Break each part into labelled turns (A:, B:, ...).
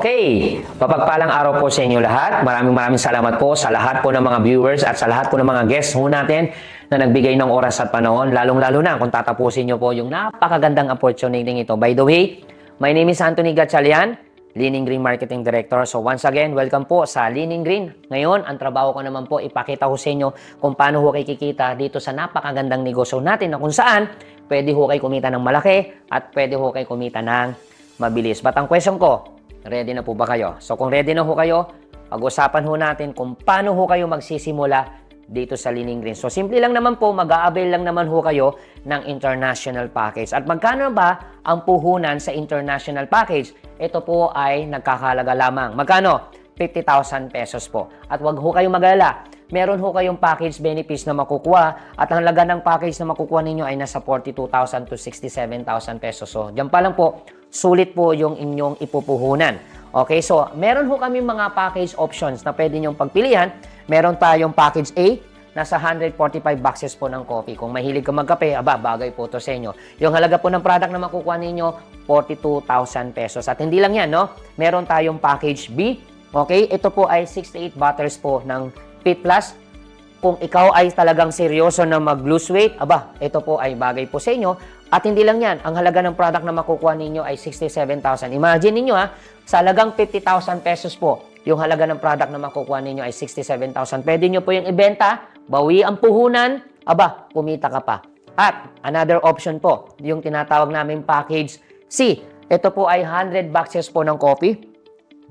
A: Okay, mapagpalang araw po sa inyo lahat. Maraming salamat po sa lahat po ng mga viewers at sa lahat po ng mga guests po natin na nagbigay ng oras at panahon, lalong-lalo na kung tatapusin nyo po yung napakagandang opportunity ito. By the way, my name is Anthony Gatchalian, Leaning Green Marketing Director. So once again, welcome po sa Leaning Green. Ngayon, ang trabaho ko naman po, ipakita ko sa inyo kung paano ho kayo kikita dito sa napakagandang negosyo natin na kung saan pwede ho kayo kumita ng malaki at pwede ho kayo kumita ng mabilis. But ang question ko, ready na po ba kayo? So kung ready na ho kayo, pag-usapan ho natin kung paano ho kayo magsisimula dito sa Leaning Green. So simple lang naman po, mag-a-avail lang naman ho kayo ng international package. At magkano ba ang puhunan sa international package? Ito po ay nagkakahalaga lamang. Magkano? 50,000 pesos po. At wag ho kayong mag-alala. Meron ho kayong package benefits na makukuha at ang halaga ng package na makukuha ninyo ay nasa 42,000 to 67,000 pesos. So, diyan pa lang po, sulit po yung inyong ipupuhunan. Okay, so meron ho kami mga package options na pwede nyong pagpilian. Meron tayong package A, nasa 145 boxes po ng coffee. Kung mahilig ka magkape, bagay po to sa inyo. Yung halaga po ng product na makukuha ninyo, 42,000 pesos. At hindi lang yan, no? Meron tayong package B. Okay, ito po ay 68 bottles po ng Fit Plus. Kung ikaw ay talagang seryoso na mag-lose weight, ito po ay bagay po sa inyo. At hindi lang yan, ang halaga ng product na makukuha ninyo ay 67,000. Imagine ninyo sa halagang 50,000 pesos po, yung halaga ng product na makukuha ninyo ay 67,000. Pwede nyo po yung ibenta, bawi ang puhunan, kumita ka pa. At another option po, yung tinatawag namin package C. Ito po ay 100 boxes po ng coffee,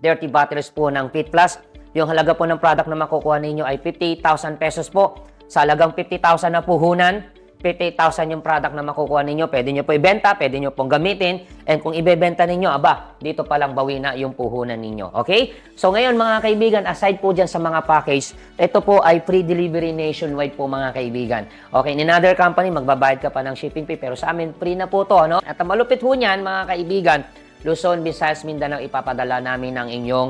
A: 30 bottles po ng Fit Plus. Yung halaga po ng product na makukuha ninyo ay 58,000 pesos po. Sa halagang 50,000 na puhunan, 58,000 yung product na makukuha ninyo. Pwede nyo po ibenta, pwede nyo pong gamitin. And kung ibebenta ninyo, dito pa lang bawi na yung puhunan ninyo. Okay? So ngayon mga kaibigan, aside po dyan sa mga package, ito po ay free delivery nationwide po mga kaibigan. Okay, in another company, magbabayad ka pa ng shipping fee. Pero sa amin, free na po to. No? At ang malupit po niyan mga kaibigan, Luzon, Visayas, Mindanao, ipapadala namin ng inyong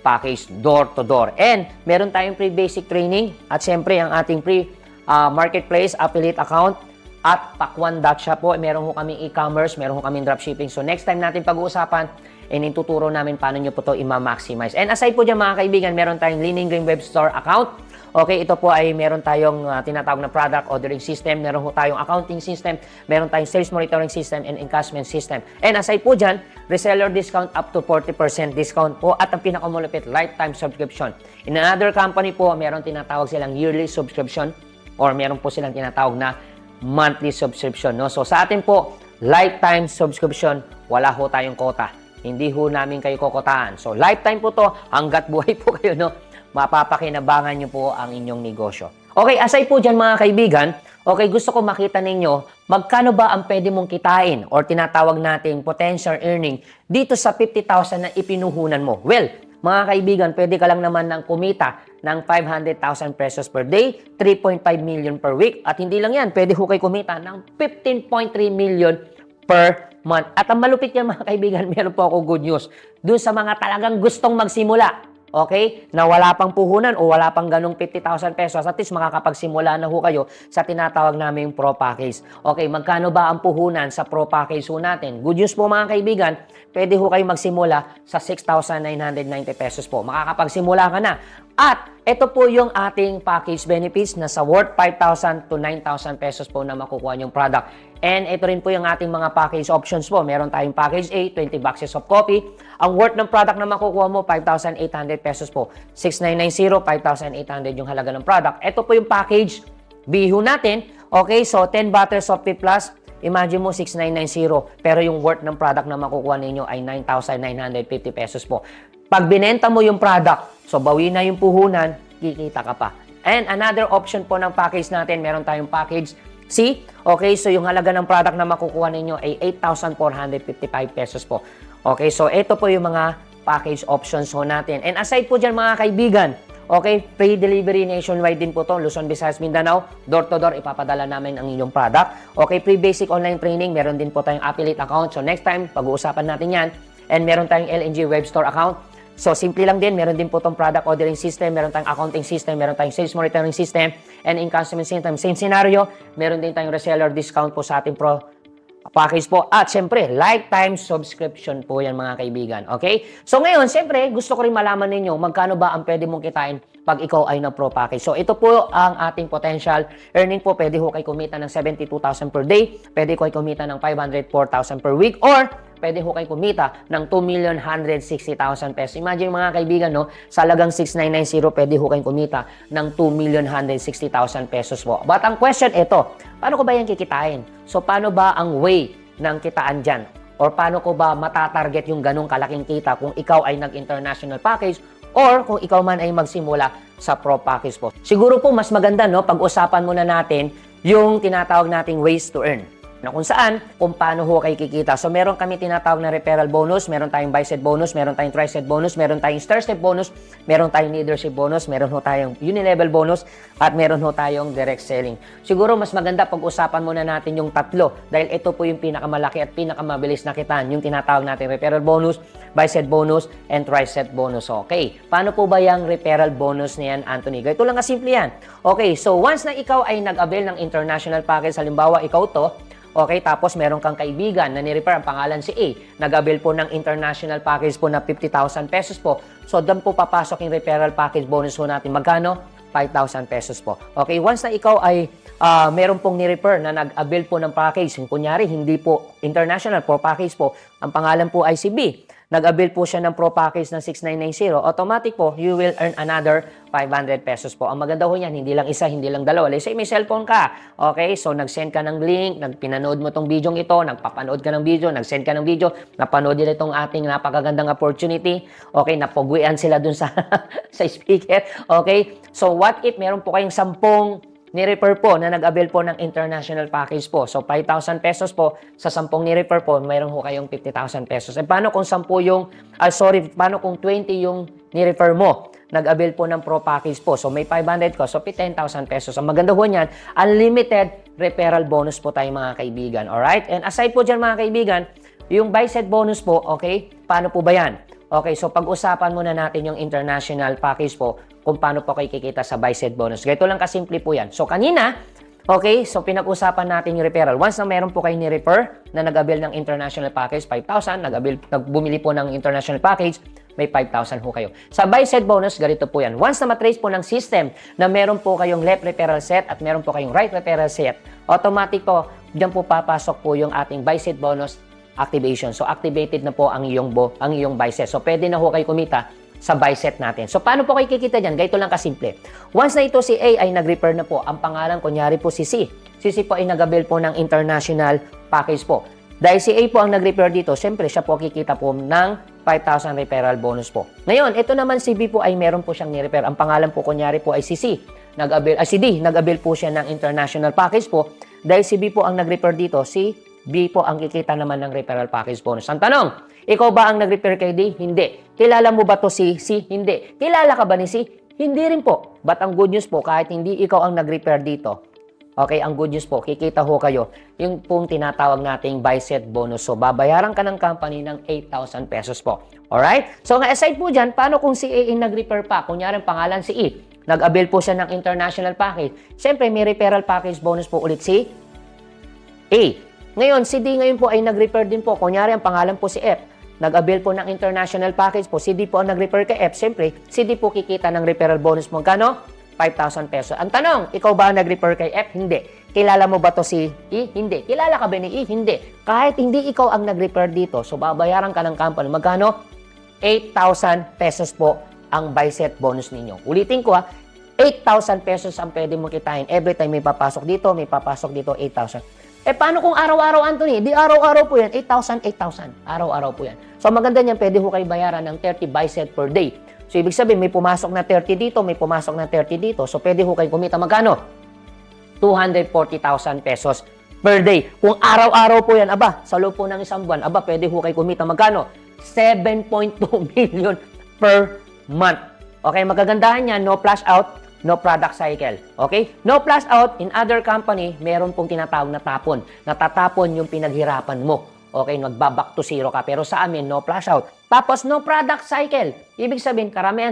A: package door to door. And meron tayong free basic training at siyempre ang ating free marketplace affiliate account at Pakwan.shop po. Meron ho kaming e-commerce, meron ho kaming dropshipping. So next time natin pag-uusapan, ituturo namin paano nyo po ito i-maximize. And aside po dyan mga kaibigan, meron tayong Leaning Green Web Store account. Okay, ito po ay meron tayong tinatawag na product ordering system, meron ho tayong accounting system, meron tayong sales monitoring system and encashment system. And aside po dyan, reseller discount up to 40% discount po at ang pinakamalupit, lifetime subscription. In another company po, meron tinatawag silang yearly subscription or meron po silang tinatawag na monthly subscription. No? So sa atin po, lifetime subscription, wala ho tayong quota. Hindi ho namin kayo kokotaan. So lifetime po to, hanggat buhay po kayo, no? Mapapakinabangan nyo po ang inyong negosyo. Okay, aside po dyan mga kaibigan, okay, gusto ko makita ninyo magkano ba ang pwede mong kitain or tinatawag nating potential earning dito sa 50,000 na ipinuhunan mo. Well, mga kaibigan, pwede ka lang naman ng kumita ng 500,000 pesos per day, 3.5 million per week, at hindi lang yan, pwede ho kayo kumita ng 15.3 million per month. At ang malupit yan mga kaibigan, meron po ako good news. Doon sa mga talagang gustong magsimula, okay, na wala pang puhunan o wala pang ganong 50,000 pesos, at least makakapagsimula na ho kayo sa tinatawag naming Pro Package. Okay, magkano ba ang puhunan sa Pro Package ho natin? Good news po mga kaibigan, pwede ho kayo magsimula sa 6,990 pesos po. Makakapagsimula ka na. At ito po yung ating package benefits na sa worth 5,000 to 9,000 pesos po na makukuha yung product. And ito rin po yung ating mga package options po. Meron tayong package A, 20 boxes of coffee. Ang worth ng product na makukuha mo, 5,800 pesos po. 6,990, 5,800 yung halaga ng product. Ito po yung package B ho natin. Okay, so 10 bottles of Fit Plus. Imagine mo 6,990 pero yung worth ng product na makukuha ninyo ay 9,950 pesos po. Pag binenta mo yung product, so bawi na yung puhunan, kikita ka pa. And another option po ng package natin, meron tayong package C. Okay, so yung halaga ng product na makukuha ninyo ay 8,455 pesos po. Okay, so ito po yung mga package options ho natin. And aside po dyan mga kaibigan, okay, free delivery nationwide din po to, Luzon, Visayas, Mindanao, door to door, ipapadala namin ang inyong product. Okay, free basic online training, meron din po tayong affiliate account. So next time, pag-uusapan natin yan. And meron tayong LNG Web Store account. So, simple lang din. Meron din po itong product ordering system, meron tayong accounting system, meron tayong sales monitoring system, and encashment system. Same scenario, meron din tayong reseller discount po sa ating Pro package po. At syempre, lifetime subscription po yan mga kaibigan. Okay? So ngayon, syempre, gusto ko rin malaman ninyo magkano ba ang pwede mong kitain pag ikaw ay na pro package. So ito po ang ating potential earning po. Pwede ho kayo kumita ng 72,000 per day. Pwede ko kayo kumita ng 504,000 per week. Or pwede ho kayo kumita ng 2,160,000 pesos. Imagine mga kaibigan, no? Sa halagang 6,990, pwede ho kayo kumita ng 2,160,000 pesos po. But ang question ito, paano ko ba yan kikitain? So paano ba ang way ng kitaan dyan? Or paano ko ba matatarget yung ganong kalaking kita kung ikaw ay nag-international package or kung ikaw man ay magsimula sa pro package po? Siguro po mas maganda, no, pag-usapan muna natin yung tinatawag nating ways to earn, na kung saan, kung paano ho kayo kikita. So, meron kami tinatawag na referral bonus, meron tayong bicep bonus, meron tayong tricep bonus, meron tayong stair-step bonus, meron tayong leadership bonus, meron ho tayong unilevel bonus, at meron ho tayong direct selling. Siguro, mas maganda pag-usapan muna natin yung tatlo dahil ito po yung pinakamalaki at pinakamabilis na kitaan, yung tinatawag natin referral bonus, bicep bonus, and tricep bonus. Okay, paano po ba yung referral bonus na yan, Anthony? Ito lang kasimple yan. Okay, so once na ikaw ay nag-avail ng international package, halimbawa ikaw to, okay, tapos meron kang kaibigan na ni-refer, ang pangalan si A. Nag-avail po ng international package po na 50,000 pesos po. So, doon po papasok yung referral package bonus po natin. Magkano? 5,000 pesos po. Okay, once na ikaw ay meron pong ni-refer na nag-avail po ng package, kunyari, hindi po international, pro package po, ang pangalan po ay si B. Nag-avail po siya ng pro package ng 6,990, automatic po, you will earn another 500 pesos po. Ang maganda ho yan, hindi lang isa, hindi lang dalawa. Let's say may cellphone ka. Okay, so nag-send ka ng link, pinanood mo tong video ito, nagpapanood ka ng video, nag-send ka ng video, napanood nila itong ating napakagandang opportunity. Okay, napugwian sila dun sa, sa speaker. Okay, so what if meron po kayong 10 ni-refer po na nag-avail po ng international package po. So, 5,000 pesos po sa 10 ni-refer po, mayroon ho kayong 50,000 pesos. E paano kung 10 yung, paano kung 20 yung ni-refer mo? Nag-avail po ng pro package po. So, may 500 ko. So, 10,000 pesos. Ang maganda ho niyan, unlimited referral bonus po tayo mga kaibigan. Alright? And aside po dyan mga kaibigan, yung bicep bonus po, okay? Paano po ba yan? Okay, so pag-usapan muna natin yung international package po kung paano po kayo kikita sa bicep bonus. Ganito lang kasimple po yan. So kanina, okay, so pinag-usapan natin yung referral. Once na meron po kayo ni-refer na nag-avail ng international package, 5,000, bumili po ng international package, may 5,000 ho kayo. Sa bicep bonus, ganito po yan. Once na matrace po ng system na meron po kayong left referral set at meron po kayong right referral set, automatic po, dyan po papasok po yung ating bicep bonus activation. So, activated na po ang iyong bicep. So, pwede na ho kayo kumita sa bicep natin. So, paano po kayo kikita dyan? Ganito lang kasimple. Once na ito si A ay nag-refer na po, ang pangalan, kunyari po si C. Si C po ay nag-avail po ng international package po. Dahil si A po ang nag-refer dito, syempre siya po kikita po ng 5,000 referral bonus po. Ngayon, ito naman si B po ay meron po siyang ni-refer. Ang pangalan po, kunyari po ay si C. Si D, nag-avail po siya ng international package po. Dahil si B po ang nag-refer dito, si B po ang kikita naman ng referral package bonus. Ang tanong, ikaw ba ang nag-refer kay D? Hindi. Kilala mo ba to si C? Hindi. Kilala ka ba ni C? Hindi rin po. But ang good news po, kahit hindi ikaw ang nag-refer dito, okay, ang good news po, kikita ho kayo yung pong tinatawag nating bicep bonus. So, babayaran ka ng company ng 8,000 pesos po. Alright? So, aside po dyan, paano kung si A ang nag-refer pa? Kunyari, pangalan si E. Nag-avail po siya ng international package. Siyempre, may referral package bonus po ulit si A. Ngayon, si D ngayon po ay nag-refer din po. Kunyari, ang pangalan po si F. Nag-avail po ng international package po. Si D po ang nag-refer kay F. Siyempre, si D po kikita ng referral bonus mo. Kano? 5,000 pesos. Ang tanong, ikaw ba ang nag-refer kay F? Hindi. Kilala mo ba to si E? Hindi. Kilala ka ba ni E? Hindi. Kahit hindi ikaw ang nag-refer dito, so babayaran ka ng company. Magkano? 8,000 pesos po ang bicep bonus ninyo. Ulitin ko 8,000 pesos ang pwede mo kitain. Every time may papasok dito, 8,000. Paano kung araw-araw, Anthony? Di araw-araw po yan. 8,000, 8,000. Araw-araw po yan. So, maganda niyan, pwede ho kayo bayaran ng 30 bicep per day. So, ibig sabihin, may pumasok na 30 dito, may pumasok na 30 dito. So, pwede ho kayo kumita magkano? 240,000 pesos per day. Kung araw-araw po yan, sa loob po ng isang buwan, pwede ho kayo kumita magkano? 7.2 million per month. Okay, magagandahan yan, no flash out, no product cycle. Okay? No flash out, in other company, meron pong tinatawag na tapon. Natatapon yung pinaghirapan mo. Okay? Magbaback to zero ka. Pero sa amin, no flash out. Tapos, no product cycle. Ibig sabihin, karamihan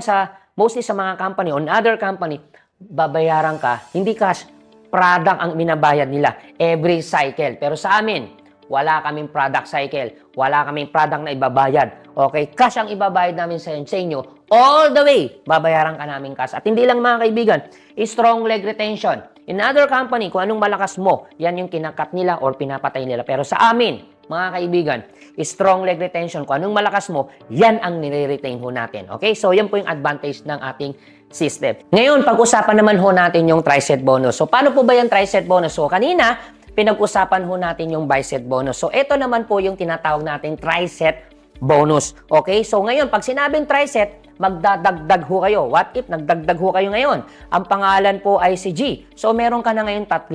A: mostly sa mga company, on other company, babayaran ka, hindi cash, product ang binabayad nila every cycle. Pero sa amin, wala kaming product cycle, wala kaming product na ibabayad. Okay? Cash ang ibabayad namin sa inyo. All the way, babayaran ka namin cash. At hindi lang mga kaibigan, strong leg retention. In other company, kung anong malakas mo, yan yung kinakat nila or pinapatay nila. Pero sa amin, mga kaibigan, strong leg retention. Kung anong malakas mo, yan ang nire-retain ho natin. Okay? So, yan po yung advantage ng ating system. Ngayon, pag-usapan naman ho natin yung tri-set bonus. So, paano po ba yung tri-set bonus? So, kanina, pinag-usapan ho natin yung bi-set bonus. So, ito naman po yung tinatawag nating tri-set bonus. Okay? So, ngayon, pag sinabing tri-set, magdadagdag ho kayo. What if nagdagdag ho kayo ngayon? Ang pangalan po ay si G. So, meron ka na ngayon 3.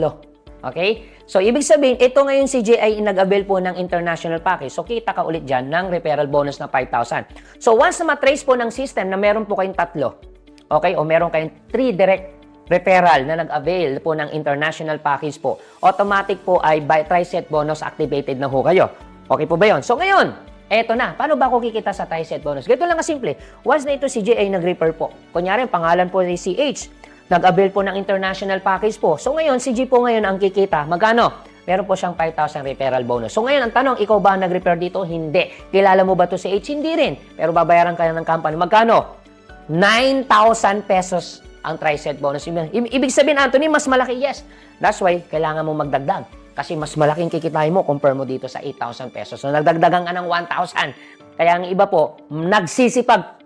A: Okay? So, ibig sabihin, ito ngayon si J ay nag-avail po ng international package. So, kita ka ulit dyan ng referral bonus na 5,000. So, once na matrace po ng system na meron po kayong 3, okay, o meron kayong 3 direct referral na nag-avail po ng international package po, automatic po ay by tri-set bonus activated na ho kayo. Okay po ba yun? So, ngayon, eto na. Paano ba ako kikita sa tri-set bonus? Ganito lang kasimple. Once na ito si J ay nag-refer po. Kunyari, pangalan po ni CH. Nag-avail po ng international package po. So ngayon, si G po ngayon ang kikita. Magkano? Meron po siyang 5,000 referral bonus. So ngayon, ang tanong, ikaw ba nag-refer dito? Hindi. Kilala mo ba to si H? Hindi rin. Pero babayaran ka ng company. Magkano? 9,000 pesos ang tri-set bonus. Ibig sabihin, Anthony, mas malaki. Yes. That's why, kailangan mo magdagdag. Kasi mas malaking kikitain mo compare mo dito sa 8,000 pesos. So nagdagdagan ka ng 1,000. Kaya ang iba po, nagsisipag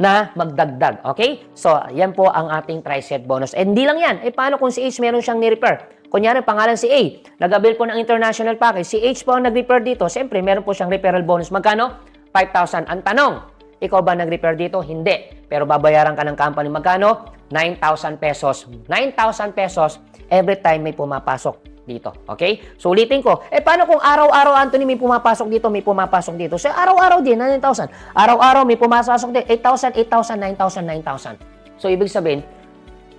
A: na magdagdag. Okay? So, yan po ang ating tri-set bonus. And hindi lang yan. Paano kung si H meron siyang ni-refer? Kunyari, pangalan si A. Nag-avail po ng international package. Si H po ang nag-refer dito. Siyempre, meron po siyang referral bonus. Magkano? 5,000. Ang tanong, ikaw ba nag-refer dito? Hindi. Pero babayaran ka ng company. Magkano? 9,000 pesos. 9,000 pesos every time may pumapasok dito. Okay? So, ulitin ko. Paano kung araw-araw, Anthony, may pumapasok dito, may pumapasok dito? So, araw-araw din, 9,000. Araw-araw, may pumasok din, 8,000, 8,000, 9,000, 9,000. So, ibig sabihin,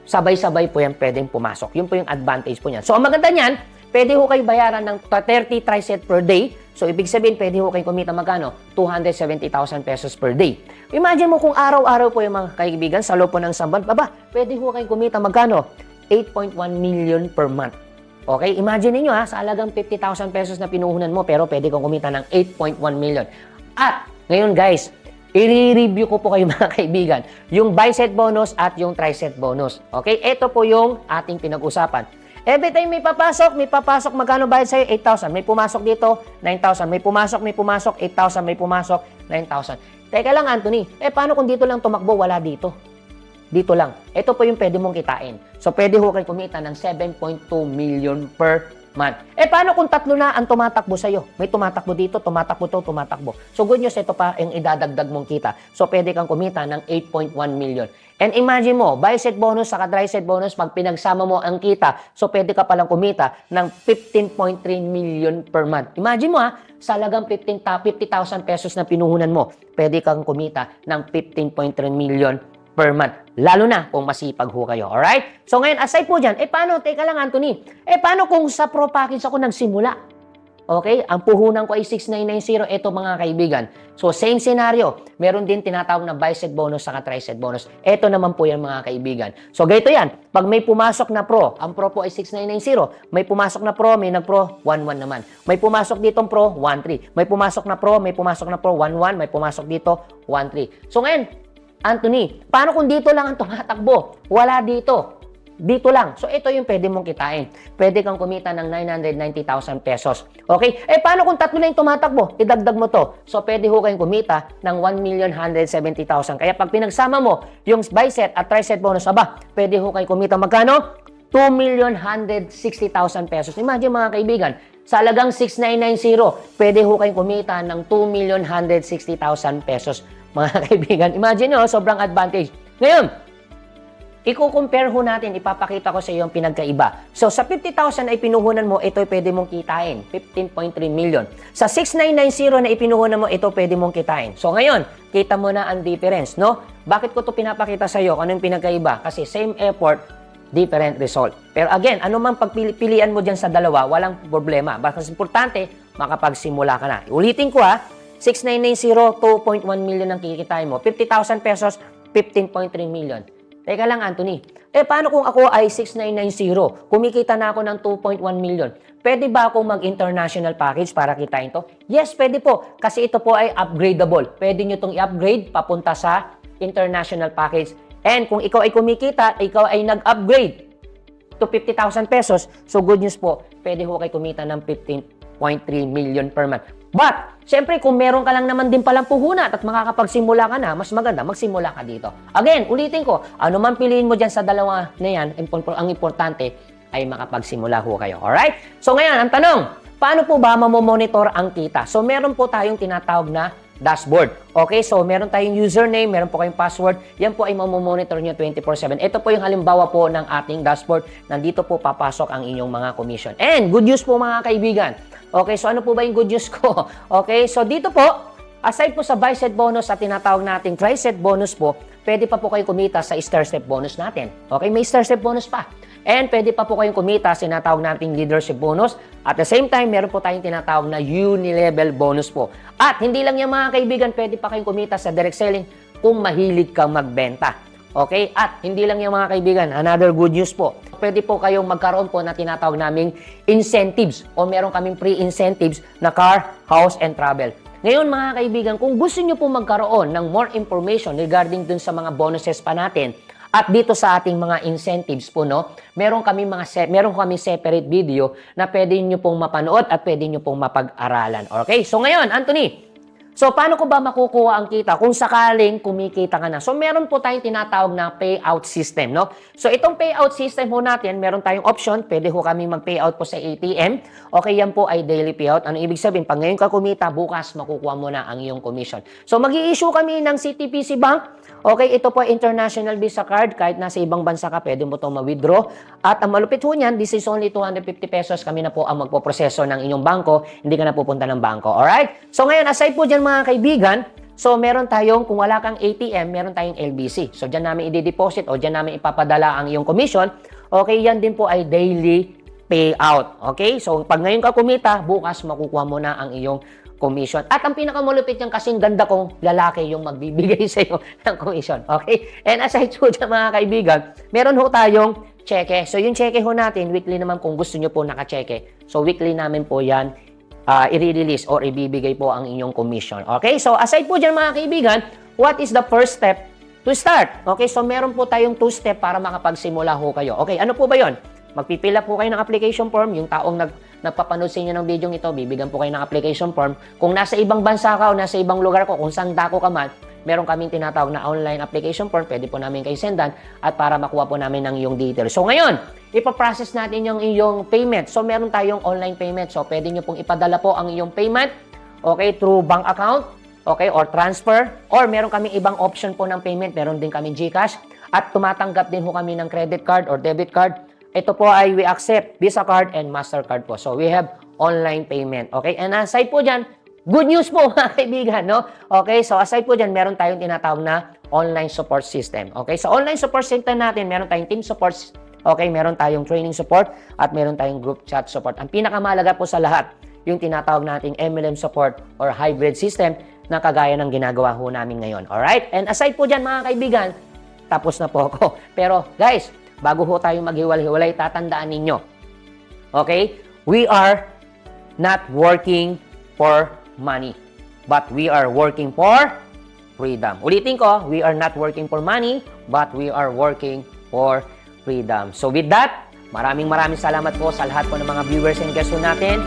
A: sabay-sabay po yan pwedeng pumasok. Yun po yung advantage po niyan. So, ang maganda niyan, pwede ho kayo bayaran ng 30 tri-set per day. So, ibig sabihin, pwede ho kayo kumita magkano? 270,000 pesos per day. Imagine mo kung araw-araw po yung mga kaibigan sa loob po ng samban, pwede ho kayo kumita magkano? 8.1 million per month. Okay, imagine niyo sa halagang 50,000 pesos na pinuhunan mo, pero pwede kang kumita ng 8.1 million. At ngayon guys, i-review ko po kayo mga kaibigan, yung bi-set bonus at yung tri-set bonus. Okay, ito po yung ating pinag-usapan. Every time may papasok, magkano bayad sa'yo? 8,000. May pumasok dito, 9,000. May pumasok, 8,000. May pumasok, 9,000. Teka lang, Anthony, paano kung dito lang tumakbo, wala dito? Dito lang. Ito po yung pwede mong kitain. So, pwede ho kayo kumita ng 7.2 million per month. Paano kung 3 na ang tumatakbo sa'yo? May tumatakbo dito, tumatakbo to, tumatakbo. So, good news, ito pa yung idadagdag mong kita. So, pwede kang kumita ng 8.1 million. And imagine mo, bi-set bonus sa tri-set bonus, pag pinagsama mo ang kita, so pwede ka palang kumita ng 15.3 million per month. Imagine mo sa halagang 50,000 pesos na pinuhunan mo, pwede kang kumita ng 15.3 million per month. Lalo na kung masipag ho kayo. Alright? So ngayon, aside po dyan, paano? Teka lang, Anthony. Paano kung sa pro package ako nagsimula? Okay? Ang puhunan ko ay 6,990. Ito mga kaibigan. So same scenario. Meron din tinatawag na bi-set bonus sa tri-set bonus. Ito naman po yan mga kaibigan. So ganito yan. Pag may pumasok na pro, ang pro po ay 6,990. May pumasok na pro, may nag-pro, 1,1 naman. May pumasok ditong pro, 1,3. May pumasok na pro, 1,1. May pumasok dito, 1,3. So ngayon, Anthony, paano kung dito lang ang tumatakbo? Wala dito. Dito lang. So, ito yung pwede mong kitain. Pwede kang kumita ng 990,000 pesos. Okay? Paano kung 3 lang yung tumatakbo? Idagdag mo to. So, pwede ho kayong kumita ng 1,170,000. Kaya pag pinagsama mo yung bi-set at tri-set bonus, pwede ho kayong kumita magkano? 2,160,000 pesos. Imagine mga kaibigan, sa halagang 6,990, pwede ho kayong kumita ng 2,160,000 pesos. Mga kaibigan, imagine nyo, sobrang advantage. Ngayon, i-compare ho natin, ipapakita ko sa iyo yung pinagkaiba. So, sa 50,000 ay pinuhunan mo, ito ay pwede mong kitain, 15.3 million. Sa 6,990 na ipinuhunan mo, ito pwede mong kitain. So, ngayon, kita mo na ang difference, no? Bakit ko to pinapakita sa iyo? Ano yung pinagkaiba? Kasi same effort, different result. Pero again, ano mang pagpilian mo dyan sa dalawa, walang problema. Basta importante, makapagsimula ka na. Ulitin ko 6,990, 2.1 million ang kikitain mo. 50,000 pesos, 15.3 million. Teka lang, Anthony. Paano kung ako ay 6990? Kumikita na ako ng 2.1 million. Pwede ba akong mag-international package para kitain to? Yes, pwede po. Kasi ito po ay upgradable. Pwede nyo itong i-upgrade papunta sa international package. And kung ikaw ay kumikita, ikaw ay nag-upgrade to 50,000 pesos, so good news po, pwede ho kayo kumita ng 15.3 million per month. But, syempre, kung meron ka lang naman din palang puhunan at makakapagsimula ka na, mas maganda, magsimula ka dito. Again, ulitin ko, ano man piliin mo dyan sa dalawa na yan, ang importante ay makapagsimula ho kayo. Alright? So ngayon, ang tanong, paano po ba mamomonitor ang kita? So meron po tayong tinatawag na dashboard. Okay, so meron tayong username, meron po kayong password. Yan po ay mamomonitor nyo 24/7. Ito po yung halimbawa po ng ating dashboard. Nandito po papasok ang inyong mga commission. And good news po mga kaibigan. Okay, so ano po ba yung good news ko? Okay, so dito po, aside po sa buy set bonus at tinatawag nating try set bonus po, pwede pa po kayo kumita sa star step bonus natin. Okay, may star step bonus pa. And pwede pa po kayong kumita sa tinatawag nating leadership bonus. At the same time, meron po tayong tinatawag na uni-level bonus po. At hindi lang yung mga kaibigan, pwede pa kayong kumita sa direct selling kung mahilig kang magbenta. Okay? At hindi lang yung mga kaibigan, another good news po. Pwede po kayong magkaroon po na tinatawag naming incentives o meron kaming pre-incentives na car, house, and travel. Ngayon mga kaibigan, kung gusto nyo po magkaroon ng more information regarding dun sa mga bonuses pa natin, at dito sa ating mga incentives po, no, meron kami separate video na pwede nyo pong mapanood at pwede nyo pong mapag-aralan. Okay? So ngayon, Anthony, so paano ko ba makukuha ang kita kung sakaling kumikita ka na? So meron po tayong tinatawag na payout system, no? So itong payout system po natin, meron tayong option, pwede ho kami mag-payout po sa ATM. Okay, yan po ay daily payout. Ano ibig sabihin? Pag ngayon ka kumita, bukas makukuha mo na ang iyong commission. So mag-i-issue kami ng CTPC Bank. Okay, ito po international Visa card. Kahit nasa ibang bansa ka, pwede mo itong ma-withdraw. At ang malupit ho niyan, this is only 250 pesos. Kami na po ang magpoproseso ng inyong bangko. Hindi ka na pupunta ng bangko. Alright? So ngayon, aside po dyan mga kaibigan, so meron tayong, kung wala kang ATM, meron tayong LBC. So dyan namin i-deposit o dyan namin ipapadala ang iyong commission. Okay, yan din po ay daily payout. Okay? So pag ngayon ka kumita, bukas makukuha mo na ang iyong commission. At ang pinakamalupit niyan kasing ganda kong lalaki yung magbibigay sa iyo ng commission. Okay? And aside po dyan mga kaibigan, meron ho tayong cheque. So yung cheque ho natin, weekly naman kung gusto nyo po naka-cheque. So weekly namin po yan i-release or ibibigay po ang inyong commission. Okay? So aside po dyan mga kaibigan, what is the first step to start? Okay? So meron po tayong 2 step para makapagsimula ho kayo. Okay? Ano po ba yon? Magpipila po kayo ng application form. Yung taong nagpapanood sa inyo ng video ito, bibigyan po kayo ng application form. Kung nasa ibang bansa ka o nasa ibang lugar ko, kung saan dako ka man, meron kaming tinatawag na online application form. Pwede po namin kayo sendan at para makuha po namin ng iyong details. So ngayon, ipaprocess natin yung iyong payment. So meron tayong online payment. So pwede nyo pong ipadala po ang iyong payment, okay, through bank account, okay, or transfer. Or meron kaming ibang option po ng payment. Meron din kaming GCash. At tumatanggap din po kami ng credit card or debit card. Ito po ay we accept Visa card and MasterCard po. So we have online payment. Okay? And aside po dyan, good news po mga kaibigan, no? Okay? So aside po dyan, meron tayong tinatawag na online support system. Okay? So online support system natin, meron tayong team support. Okay? Meron tayong training support at meron tayong group chat support. Ang pinakamahalaga po sa lahat, yung tinatawag nating MLM support or hybrid system na kagaya ng ginagawa ho namin ngayon. Alright? And aside po dyan mga kaibigan, tapos na po ako. Pero guys, bago ho tayo maghiwalay-hiwalay, tatandaan ninyo. Okay? We are not working for money, but we are working for freedom. Ulitin ko, we are not working for money, but we are working for freedom. So with that, maraming salamat po sa lahat po ng mga viewers and guests natin.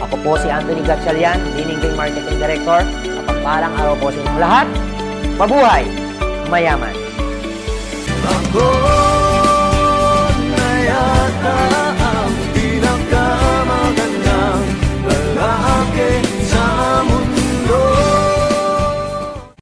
A: Ako po si Anthony Gatchalian, Diningding Marketing Director. Mapagpalang araw po sa inyong lahat. Mabuhay! Mayaman!
B: Ako